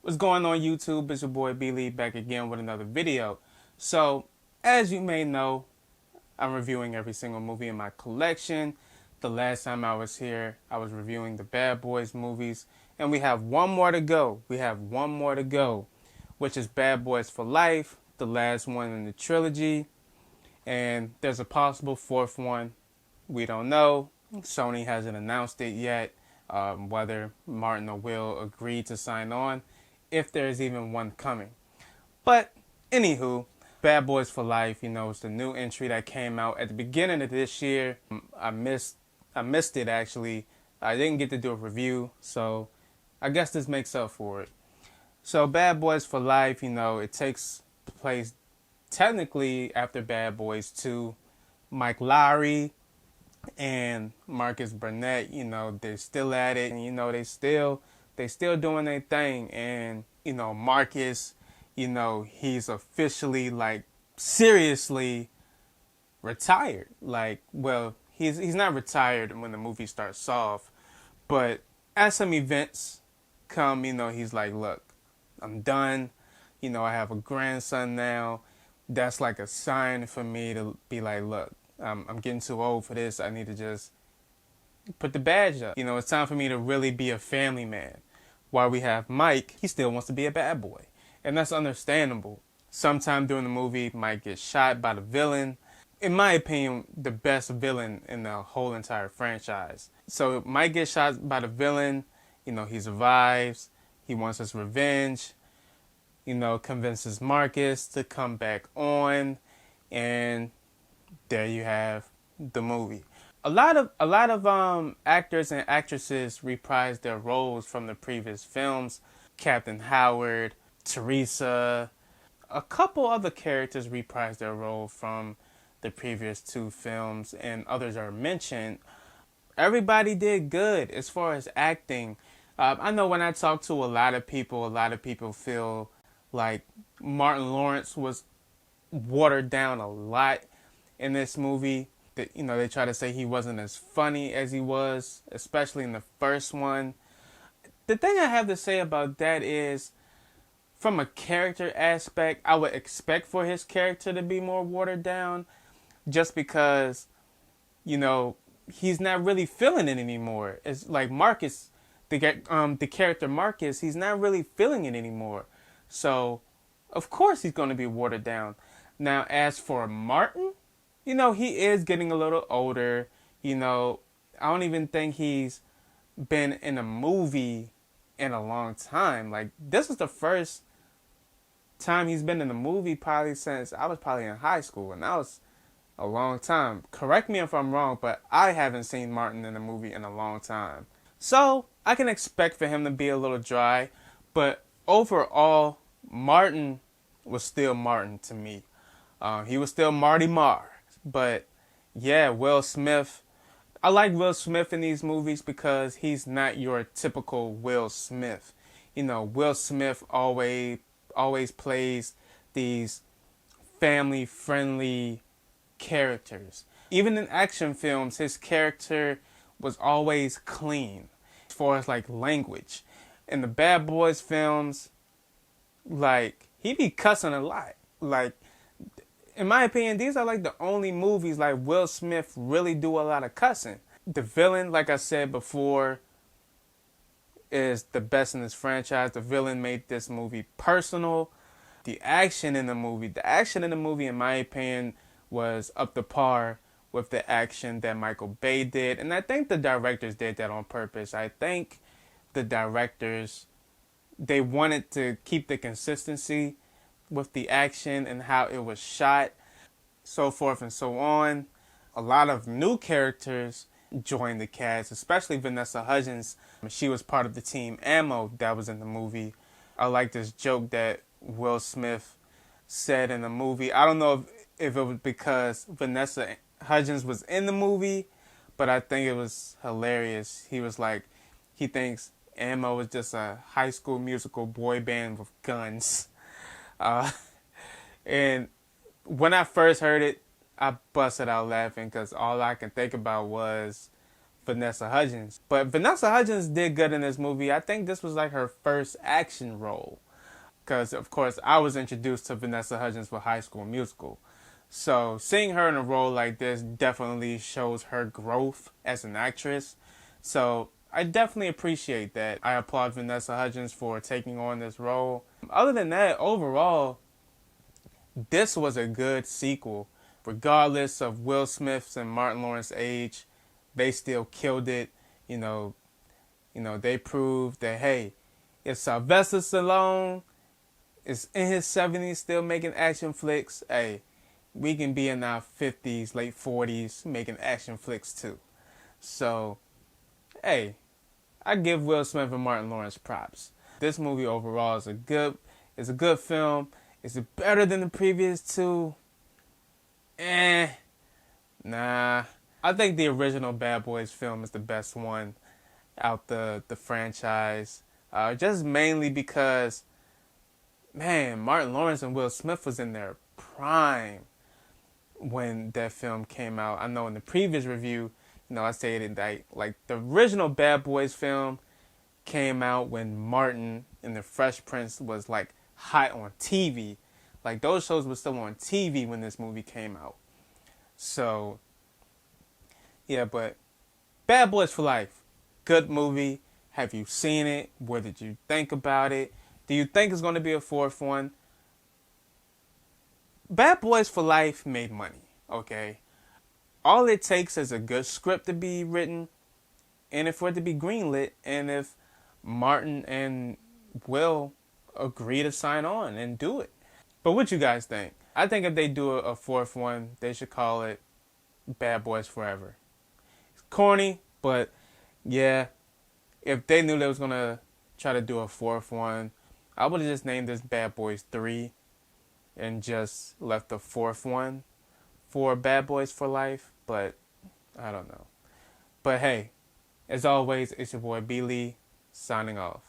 What's going on YouTube? It's your boy BLee back again with another video. So, as you may know, I'm reviewing every single movie in my collection. The last time I was here, I was reviewing the Bad Boys movies. And we have one more to go. Which is Bad Boys for Life, the last one in the trilogy. And there's a possible fourth one. We don't know. Sony hasn't announced it yet, whether Martin or Will agreed to sign on, if there's even one coming. But anywho, Bad Boys for Life, it's the new entry that came out at the beginning of this year. I missed it actually. I didn't get to do a review, so I guess this makes up for it. So Bad Boys for Life, it takes place technically after Bad Boys 2. Mike Lowrey and Marcus Burnett, they're still at it, and they still doing their thing. And Marcus, he's officially, like, seriously retired. Like, well, he's not retired when the movie starts off, but as some events come, he's like, look, I'm done. I have a grandson now. That's like a sign for me to be like, look, I'm getting too old for this. I need to just put the badge up. It's time for me to really be a family man. While we have Mike, he still wants to be a bad boy. And that's understandable. Sometime during the movie, Mike gets shot by the villain. In my opinion, the best villain in the whole entire franchise. So Mike gets shot by the villain. He survives. He wants his revenge. Convinces Marcus to come back on. And there you have the movie. A lot of actors and actresses reprised their roles from the previous films. Captain Howard, Teresa, a couple other characters reprised their role from the previous two films, and others are mentioned. Everybody did good as far as acting. I know when I talk to a lot of people feel like Martin Lawrence was watered down a lot in this movie. That they try to say he wasn't as funny as he was, especially in the first one. The thing I have to say about that is, from a character aspect, I would expect for his character to be more watered down, just because he's not really feeling it anymore. It's like Marcus, the character Marcus, he's not really feeling it anymore. So of course he's going to be watered down. Now as for Martin, he is getting a little older. I don't even think he's been in a movie in a long time. Like, this is the first time he's been in a movie probably since I was probably in high school, and that was a long time. Correct me if I'm wrong, but I haven't seen Martin in a movie in a long time. So I can expect for him to be a little dry, but overall, Martin was still Martin to me. He was still Marty Marr. But yeah, Will Smith. I like Will Smith in these movies because he's not your typical Will Smith. Will Smith always plays these family-friendly characters. Even in action films, his character was always clean as far as like language. In the Bad Boys films, like, he be cussing a lot. Like, in my opinion, these are like the only movies like Will Smith really do a lot of cussing. The villain, like I said before, is the best in this franchise. The villain made this movie personal. The action in the movie, in my opinion, was up to par with the action that Michael Bay did. And I think the directors did that on purpose. I think the directors, they wanted to keep the consistency with the action and how it was shot, so forth and so on. A lot of new characters joined the cast, especially Vanessa Hudgens. She was part of the team Ammo that was in the movie. I like this joke that Will Smith said in the movie. I don't know if it was because Vanessa Hudgens was in the movie, but I think it was hilarious. He was like, he thinks Ammo is just a High School Musical boy band with guns. And when I first heard it, I busted out laughing because all I can think about was Vanessa Hudgens. But Vanessa Hudgens did good in this movie. I think this was like her first action role. Because, of course, I was introduced to Vanessa Hudgens for High School Musical. So seeing her in a role like this definitely shows her growth as an actress. So I definitely appreciate that. I applaud Vanessa Hudgens for taking on this role. Other than that, overall, this was a good sequel. Regardless of Will Smith's and Martin Lawrence's age, they still killed it. You know, they proved that, hey, if Sylvester Stallone is in his 70s still making action flicks, hey, we can be in our 50s, late 40s making action flicks too. So, hey, I give Will Smith and Martin Lawrence props. This movie overall is a good film. Is it better than the previous two? Nah. I think the original Bad Boys film is the best one out the franchise. Just mainly because, man, Martin Lawrence and Will Smith was in their prime when that film came out. I know in the previous review, I stated that like the original Bad Boys film came out when Martin and the Fresh Prince was like hot on TV. Like those shows were still on TV when this movie came out. So, yeah, but Bad Boys for Life, good movie. Have you seen it? What did you think about it? Do you think it's going to be a fourth one? Bad Boys for Life made money, okay? All it takes is a good script to be written and for it to be greenlit, and if Martin and Will agree to sign on and do it. But what you guys think? I think if they do a fourth one, they should call it Bad Boys Forever. It's corny, but yeah, if they knew they was going to try to do a fourth one, I would have just named this Bad Boys 3 and just left the fourth one for Bad Boys for Life, but I don't know. But hey, as always, it's your boy BLee signing off.